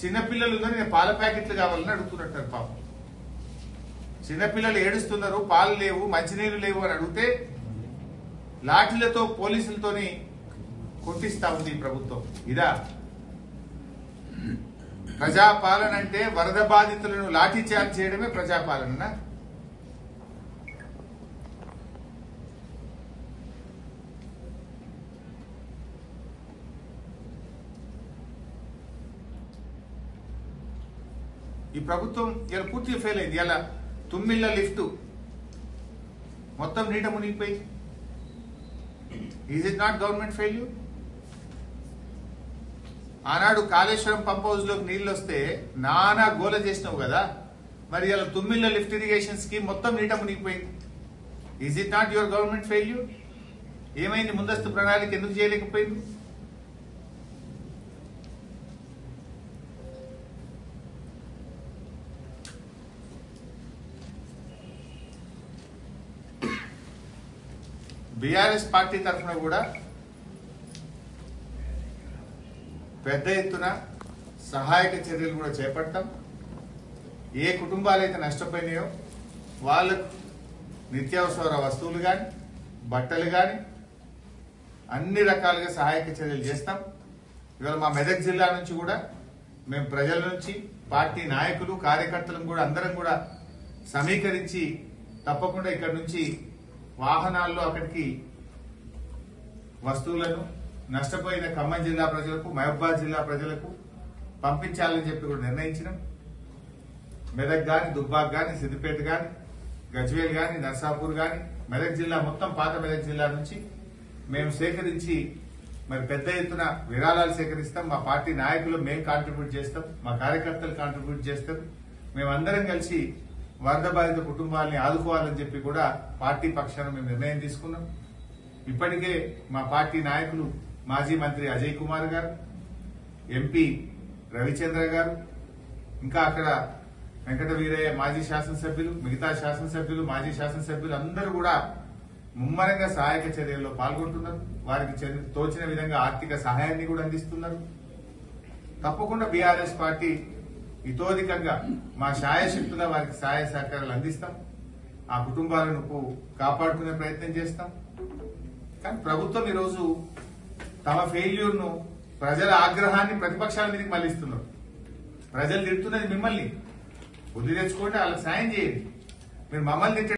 చిన్నపిల్లలు నేను పాల ప్యాకెట్లు కావాలని అడుగుతున్నట్టు పాపం. చిన్నపిల్లలు ఏడుస్తున్నారు, పాలు లేవు, మంచినీళ్ళు లేవు అని అడిగితే లాఠీలతో పోలీసులతోని కొట్టిస్తా ఉంది ఈ ప్రభుత్వం. ఇదా ప్రజాపాలన అంటే? వరద బాధితులను లాఠీ చార్జ్ చేయడమే ప్రజాపాలన? ఈ ప్రభుత్వం ఇలా పూర్తిగా ఫెయిల్ అయింది. ఇలా తుమ్మిళ్ళ లిఫ్ట్ మొత్తం నీట మునిగిపోయింది. Is it not government failure? ఆనాడు కాళేశ్వరం పంప్ హౌస్ లోకి నీళ్లు వస్తే నానా గోల చేసినావు కదా, మరి ఇలా తుమ్మిళ్ళ లిఫ్ట్ ఇరిగేషన్ స్కీమ్ మొత్తం నీట మునిగిపోయింది. Is it not your government failure? ఏమైంది? ముందస్తు ప్రణాళిక ఎందుకు చేయలేకపోయింది? బీఆర్ఎస్ పార్టీ తరఫున కూడా పెద్ద ఎత్తున సహాయక చర్యలు కూడా చేపడతాం. ఏ కుటుంబాలైతే నష్టపోయినాయో వాళ్ళకు నిత్యావసర వస్తువులు కానీ, బట్టలు కానీ అన్ని రకాలుగా సహాయక చర్యలు చేస్తాం. ఇవాళ మా మెదక్ జిల్లా నుంచి కూడా మేము ప్రజల నుంచి, పార్టీ నాయకులు, కార్యకర్తలను కూడా అందరం కూడా సమీకరించి తప్పకుండా ఇక్కడ నుంచి వాహనాల్లో అక్కడికి వస్తువులను నష్టపోయిన ఖమ్మం జిల్లా ప్రజలకు, మహబూబాద్ జిల్లా ప్రజలకు పంపించాలని చెప్పి కూడా నిర్ణయించినాం. మెదక్ గాని, దుబ్బాక్ గాని, సిద్దిపేట గాని, గజ్వేల్ గాని, నర్సాపూర్ గాని, మెదక్ జిల్లా మొత్తం పాత మెదక్ జిల్లా నుంచి మేము సేకరించి మరి పెద్ద ఎత్తున విరాళాలు సేకరిస్తాం. మా పార్టీ నాయకులు మేము కాంట్రిబ్యూట్ చేస్తాం, మా కార్యకర్తలు కాంట్రిబ్యూట్ చేస్తారు. మేమందరం కలిసి వరద బాధిత కుటుంబాలని ఆదుకోవాలని చెప్పి కూడా పార్టీ పక్షాన మేము నిర్ణయం తీసుకున్నాం. ఇప్పటికే మా పార్టీ నాయకులు మాజీ మంత్రి అజయ్ కుమార్ గారు, ఎంపీ రవిచంద్ర గారు, ఇంకా అక్కడ వెంకట వీరయ్య మాజీ శాసనసభ్యులు, మిగతా శాసనసభ్యులు, మాజీ శాసనసభ్యులు అందరూ కూడా ముమ్మరంగా సహాయక చర్యల్లో పాల్గొంటున్నారు. వారికి తోచిన విధంగా ఆర్థిక సహాయాన్ని కూడా అందిస్తున్నారు. తప్పకుండా బీఆర్ఎస్ పార్టీ ఇతోధికంగా మా శాయశక్తుల వారికి సహాయ సహకారాలు అందిస్తాం. ఆ కుటుంబాలను కాపాడుకునే ప్రయత్నం చేస్తాం. కానీ ప్రభుత్వం ఈరోజు తమ ఫెయిల్యూర్ ను, ప్రజల ఆగ్రహాన్ని ప్రతిపక్షాల మీదకి మళ్లిస్తున్నారు. ప్రజలు తిడుతున్నది మిమ్మల్ని, బుద్ధి తెచ్చుకోండి, వాళ్ళకి సాయం చేయండి. మీరు మమ్మల్ని